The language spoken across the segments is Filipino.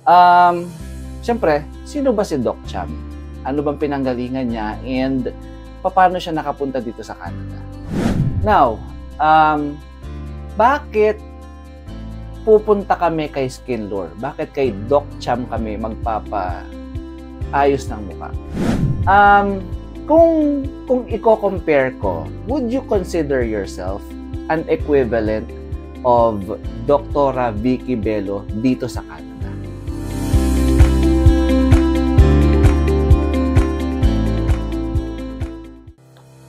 Um, Siyempre, sino ba si Doc Cham? Ano bang pinanggalingan niya and paano siya nakapunta dito sa Canada? Now, bakit pupunta kami kay Skinlure? Bakit kay Doc Cham kami magpapaayos ng mukha? Kung i-compare ko, would you consider yourself an equivalent of Dr. Vicky Bello dito sa Canada?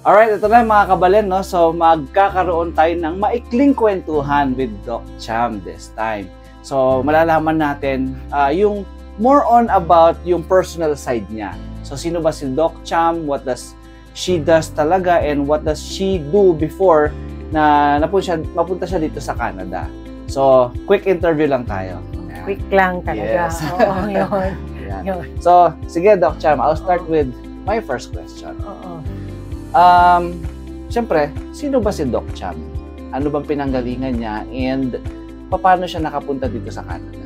Alright, ito na mga kabalen, no? So, magkakaroon tayo ng maikling kwentuhan with Doc Cham this time. So, malalaman natin yung more on about yung personal side niya. So, sino ba si Doc Cham? What does she does talaga? And what does she do before na mapunta siya dito sa Canada? So, quick interview lang tayo. Ayan. Quick lang talaga. Yes. Oo, yun. Yun. So, sige Doc Cham, I'll start with my first question. Oo. Siyempre, sino ba si Doc Cham? Ano bang pinanggalingan niya and paano siya nakapunta dito sa Canada?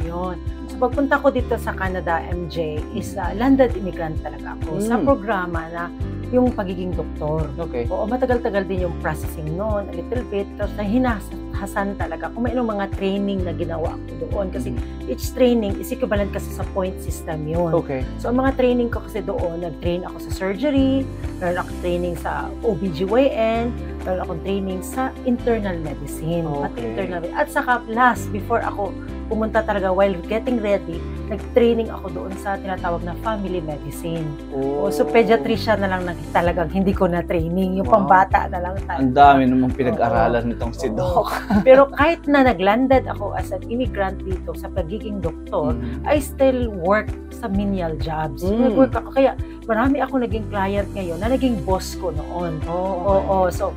Yun. So, pagpunta ko dito sa Canada, MJ, is landed immigrant talaga ako sa programa na yung pagiging doktor. Okay. Oo, matagal-tagal din yung processing noon, a little bit. Tapos hinahasan talaga kung may mga training na ginawa ko doon. Kasi each training is equivalent kasi sa point system yun. Okay. So, ang mga training ko kasi doon, nag-train ako sa surgery, meron akong training sa OBGYN, meron akong training sa internal medicine. Okay. At saka last, before ako pumunta talaga, while getting ready, nag-training ako doon sa tinatawag na family medicine. Oh. So, pediatrician na lang talagang hindi ko na training. Yung pambata na lang talaga. Ang dami namang pinag-aralan nitong si Doc. Pero kahit na naglanded ako as an immigrant dito sa pagiging doktor, I still work sa menial jobs. Nag-work ako. Kaya marami ako naging client ngayon na naging boss ko noon.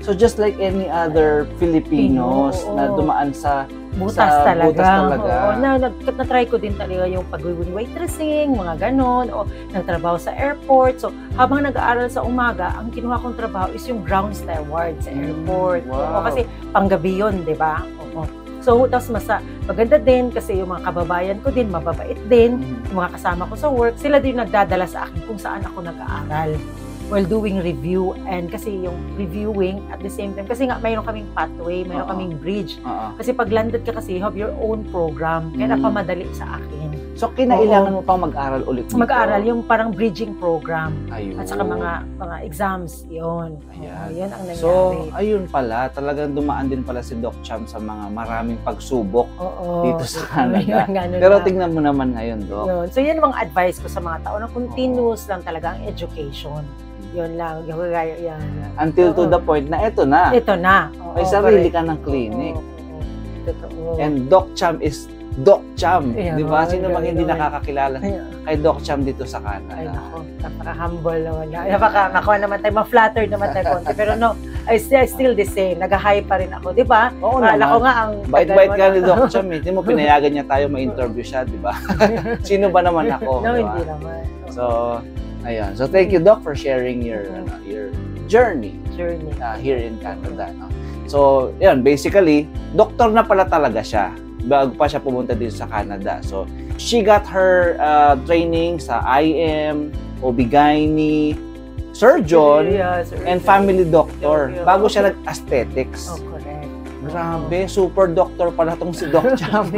So just like any other Filipinos na dumaan sa butas talaga. Oo, na-try ko din talaga yung pag-waitressing, mga ganon, o nagtrabaho sa airport. So, habang nag-aaral sa umaga, ang kinuha kong trabaho is yung ground steward sa airport. Wow. Kasi panggabi yun, di ba? So, tapos maganda din kasi yung mga kababayan ko din, mababait din. Yung mga kasama ko sa work, sila din nagdadala sa akin kung saan ako nag-aaral while doing review. And kasi yung reviewing at the same time, kasi nga mayroon kaming pathway, mayroon kaming bridge. Kasi pag landed ka kasi, you have your own program. Kaya napamadali sa akin. So, kinailangan mo pang mag-aral ulit dito? Mag-aaral, yung parang bridging program. Ayun. At saka mga exams, yun. Ayan. Yun ang nangyari. So, ayun pala, talagang dumaan din pala si Doc Cham sa mga maraming pagsubok dito sa Canada. Pero tingnan mo naman ngayon, Doc. Yun. So, yun ang advice ko sa mga tao na continuous lang talaga ang education. Yun lang, yan. Until to the point na ito na. Ito na. May sarili ka ng clinic. Totoo. And Doc Cham is Doc Cham. Yeah, di ba? Sino bang hindi naman nakakakilala kay Doc Cham dito sa Canada? Ay, naku. Napaka-humble naman. Nakuha naman tayo, ma-flattered naman tayo konti. Pero no, I still the same. Nag-high pa rin ako, di ba? Oo naman. Ako nga ang... Bait-bait ka ni Doc Cham. Hindi mo pinayagan niya tayo ma-interview siya, di ba? Sino ba naman ako? No, diba? hindi naman. So, ayun. So, thank you, Doc, for sharing your journey here in Canada. No? So, yun, basically, doktor na pala talaga siya bago pa siya pumunta dito sa Canada. So, she got her training sa IM, OB-GYN, surgeon, and family doctor bago siya nag-aesthetics. Oh, correct. Grabe, super doctor pala tong si Doc Cham.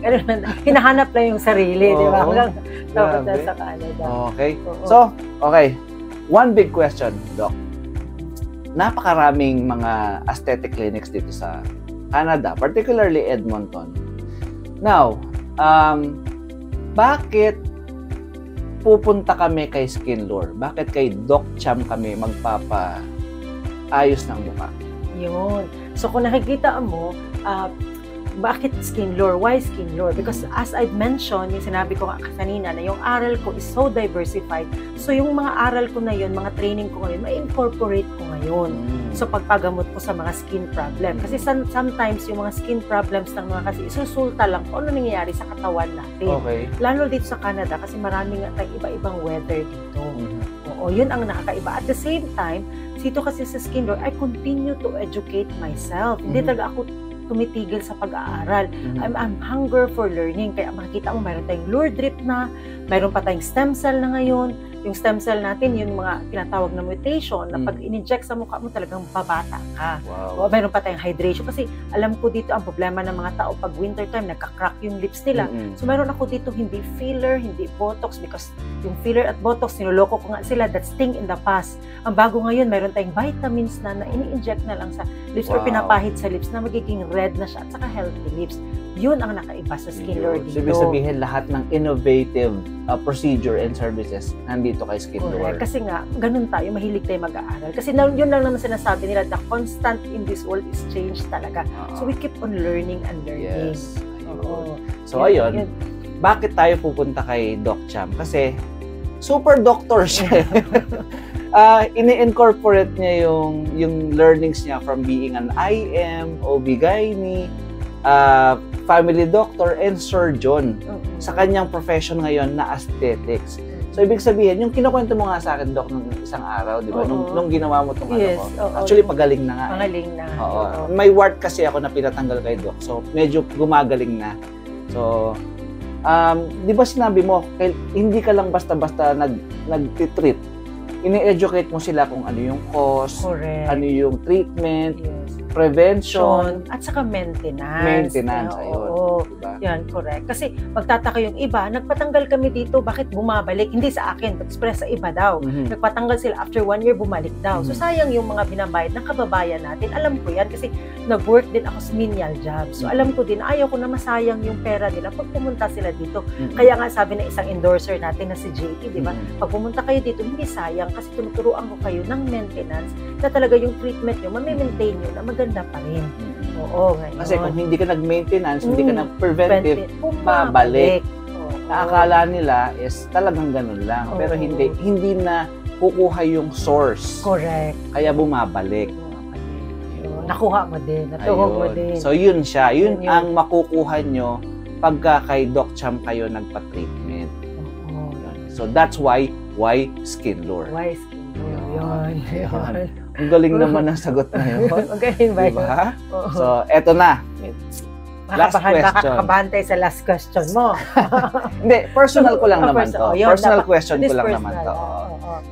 Pero hinahanap lang yung sarili, di ba? Hanggang grabe. sa Canada. Okay. So, okay. One big question, Doc. Napakaraming mga aesthetic clinics dito sa Canada, particularly Edmonton. Now, bakit pupunta kami kay Skinlure? Bakit kay Doc Cham kami magpapaayos ng mukha? Yun. So, kung nakikita mo, bakit Skinlure? Why Skinlure? Because as I've mentioned, yung sinabi ko nga kanina na yung aral ko is so diversified. So yung mga aral ko na yun, mga training ko ngayon, ma-incorporate ko ngayon. So pagpagamot ko sa mga skin problem. Kasi sometimes yung mga skin problems ng mga kasi isusulta lang kung ano nangyayari sa katawan natin. Okay. Lalo dito sa Canada kasi marami nga tayong iba-ibang weather dito. Oo, yun ang nakakaiba. At the same time, dito kasi sa Skinlure, I continue to educate myself. Hindi talaga ako tumitigil sa pag-aaral. I'm hunger for learning. Kaya makikita mo, mayroon tayong lure drip na, mayroon pa tayong stem cell na ngayon. Yung stem cell natin, yung mga tinatawag na mutation, na pag in-inject sa mukha mo, talagang babata ka. Wow. O, mayroon pa tayong hydration. Kasi alam ko dito, ang problema ng mga tao, pag winter time, nagka-crack yung lips nila. So, mayroon ako dito, hindi filler, hindi botox, because yung filler at botox, sinuloko ko nga sila, that's thing in the past. Ang bago ngayon, mayroon tayong vitamins na ini-inject na lang sa lips or pinapahid sa lips na magiging red na siya at saka healthy lips. Yun ang nakaiba sa Skin Lore dito. Ibig sabihin, lahat ng innovative procedure and services nandito kay Skin Lore. Kasi nga, ganun tayo, mahilig tayo mag-aaral. Kasi yun lang naman sinasabi nila, the constant in this world is change talaga. So we keep on learning and learning. Yes. So ayun, bakit tayo pupunta kay Doc Cham? Kasi super doctor siya. Ini-incorporate niya yung learnings niya from being an IM, OB-GYN, family doctor, and surgeon sa kanyang profession ngayon na aesthetics. So, ibig sabihin, yung kinukwento mo nga sa akin, Doc, nung isang araw, di ba? Nung ginawa mo itong ano ko. Actually, pagaling na nga. Pagaling na. May wart kasi ako na pinatanggal kay Doc. So, medyo gumagaling na. So, di ba sinabi mo, hindi ka lang basta-basta nag-treat. Ini-educate mo sila kung ano yung cause, ano yung treatment, prevention, at saka maintenance. Maintenance, ayun. Diba? Yan, correct. Kasi magtataka yung iba, nagpatanggal kami dito, bakit bumabalik? Hindi sa akin, but express sa iba daw. Nagpatanggal sila, after 1 year, bumalik daw. So, sayang yung mga binabayad ng kababayan natin. Alam ko yan, kasi nag-work din ako sa menial job. So, alam ko din, ayaw ko na masayang yung pera nila pag pumunta sila dito. Kaya nga, sabi ng isang endorser natin na si JT, di ba? Pag pumunta kayo dito, hindi sayang, kasi tinuturuan ko kayo ng maintenance na talaga yung treatment nyo, ma-maintain nyo na maganda pa rin. Oo, ngayon. Kasi kung hindi ka nag-maintenance, hindi ka nag-preventive, babalik. Naakala nila is talagang ganun lang. Pero hindi na kukuha yung source. Correct. Kaya bumabalik. Nakuha mo din, natuhog mo din. So yun siya, yun ang makukuha nyo pagka kay Doc Cham kayo nagpa-treatment. So that's why Skin Lore. Why Skin Lore? Yun. Ang galing naman ang sagot na yun. Ang galing ba yun? Diba? So, eto na. Last question. Makakabantay sa last question mo. Hindi, personal ko lang naman to. Personal question ko lang naman to.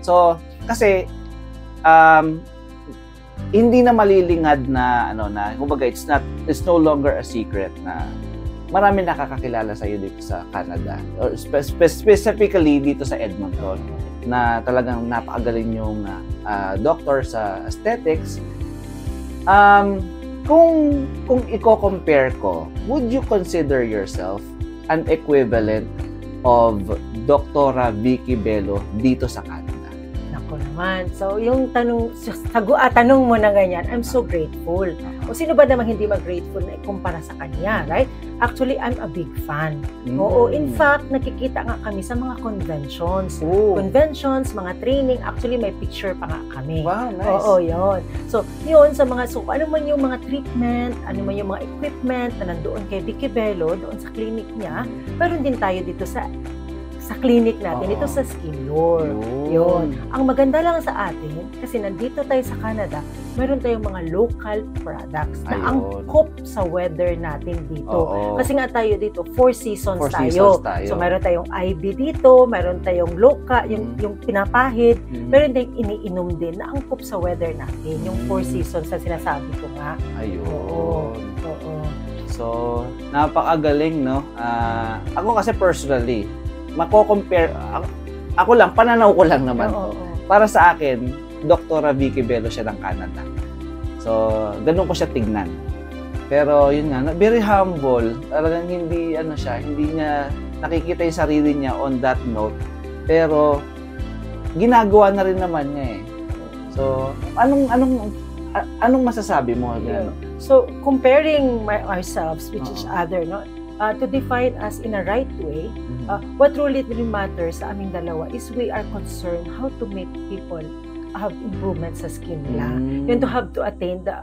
So, kasi, hindi na malilingad na, kumbaga, it's no longer a secret na marami nakakakilala sa iyo dito sa Canada. Or specifically dito sa Edmonton, na talagang napakagaling yung doctor sa aesthetics. Kung i-compare ko, would you consider yourself an equivalent of Dr. Vicky Bello dito sa Canada? Nako naman. So, yung tanong mo na ganyan, I'm so grateful. O sino ba namang hindi mag-grateful na ikumpara sa kanya, right? Actually, I'm a big fan. Oo, in fact, nakikita nga kami sa mga conventions. Conventions, mga training. Actually, may picture pa nga kami. Wow, nice. Oo, yun. So, yun, sa mga, ano man yung mga treatment, ano man yung mga equipment na nandoon kay Vicky Bello, doon sa clinic niya, meron din tayo dito sa clinic natin, ito sa Skin Lore. Yun. Ang maganda lang sa atin, kasi nandito tayo sa Canada, meron tayong mga local products na angkop sa weather natin dito. Kasi nga tayo dito, 4 seasons tayo. So, meron tayong IB dito, meron tayong loka, yung pinapahid, meron tayong iniinom din na angkop sa weather natin. Yung 4 seasons na sinasabi ko nga. Ayun. So, napakagaling, no? Ako kasi personally, mako-compare, ako lang, pananaw ko lang naman. Para sa akin, Dr. Vicky Bello siya ng Canada. So, ganun ko siya tignan. Pero, yun nga, very humble. Talagang hindi niya nakikita yung sarili niya on that note. Pero, ginagawa na rin naman niya eh. So, anong masasabi mo? So, comparing ourselves with each other, no? To define us in a right way, what truly matters sa aming dalawa is we are concerned how to make people have improvement sa skin nila. Yun to have to attain the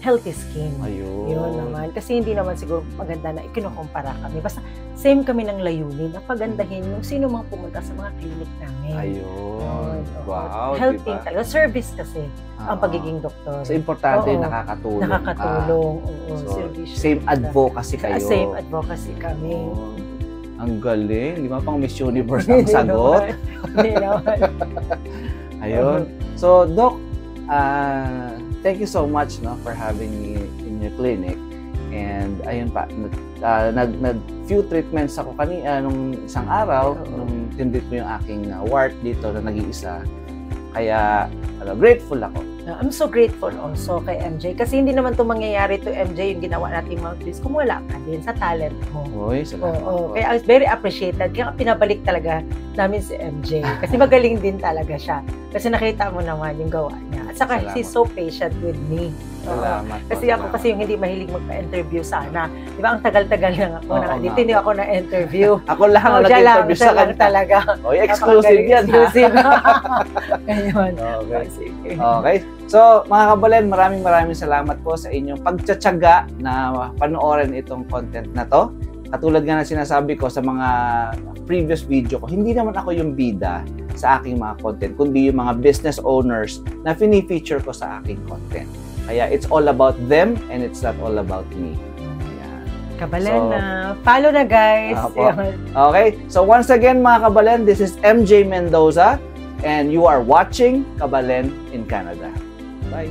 healthy skin. Ayun. Yun naman. Kasi hindi naman siguro maganda na ikinukumpara kami. Basta same kami ng layunin na pagandahin yung sino mga pumunta sa mga clinic namin. Ayun. Wow, helping diba? talaga. Service kasi ang pagiging doktor. So, importante Oo. yung nakakatulong. Nakakatulong. Oo, So, service. same advocacy kayo. Same advocacy kami. Oh, ang galing. Di ba pang Miss Universe ang sagot? Hindi naman. Ayun. So, Doc, thank you so much for having me in your clinic. And ayun pa, nag-few treatments ako kanina nung isang araw, nung tinrit mo yung aking wart dito na nag-iisa. Kaya grateful ako. I'm so grateful also kay MJ kasi hindi naman 'to mangyayari to MJ yung ginawa nating mga videos kung wala ka din sa talent mo. Uy, salamat po. Kaya I was very appreciated. Kaya pinabalik talaga namin si MJ kasi magaling din talaga siya. Kasi nakita mo naman yung gawa niya. At saka he's so patient with me. Salamat po. Kasi ako kasi yung hindi mahilig magpa-interview sana. Di ba ang tagal-tagal lang ako dito hindi ako na-interview. Ako lang ang nag-interview sa kanta. Talaga. Oy, exclusive yan ha. Exclusive. Ayun. Okay. Sige. Okay. So, mga kabalen, maraming salamat po sa inyong pagtsatsaga na panoorin itong content na to. Katulad nga na sinasabi ko sa mga previous video ko, hindi naman ako yung bida sa aking mga content, kundi yung mga business owners na fini-feature ko sa aking content. Kaya it's all about them and it's not all about me. Ayan. Kabalen na. Follow na guys. Okay. So once again mga kabalen, this is MJ Mendoza and you are watching Kabalen in Canada. Bye.